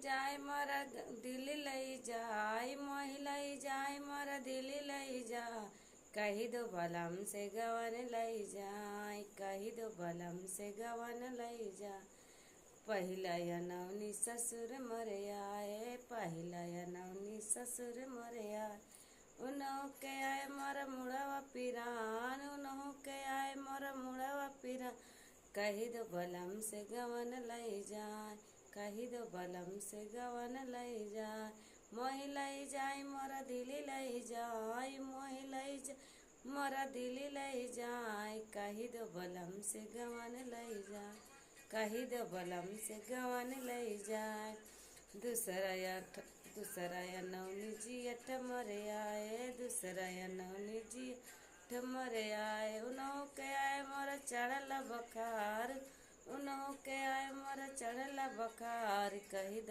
जाय मोरा दिल लई जाय मोहि लई जाय मोरा दिल लई जा कही दो बलम से गवन लई जाय कही दो बलम से गवन लई जा पहिला नवनी ससुर मरे आए पहिला नवनी ससुर मरे आए उन्हों के आए मोरा मुड़वा पिरान उन्हों के आए मोरा मुड़वा पिरान कही दो बलम से गवन लई जाए कही दो बलम से गवन लई जाए मोहि लई जाए मोरा दिली लई जाए मोहि लई जाए मोरा दिली लई जाए कही दो बलम से गवन लई जाए कही दो बलम से गवन लई जाए दूसरा या नवनी जी अठ मरे आए दूसरा या नवनी जी अठ मरे आए उन्हों के आए मोरा चढ़ल बखार उन्हों के आए मोरा चढ़ल बखार कही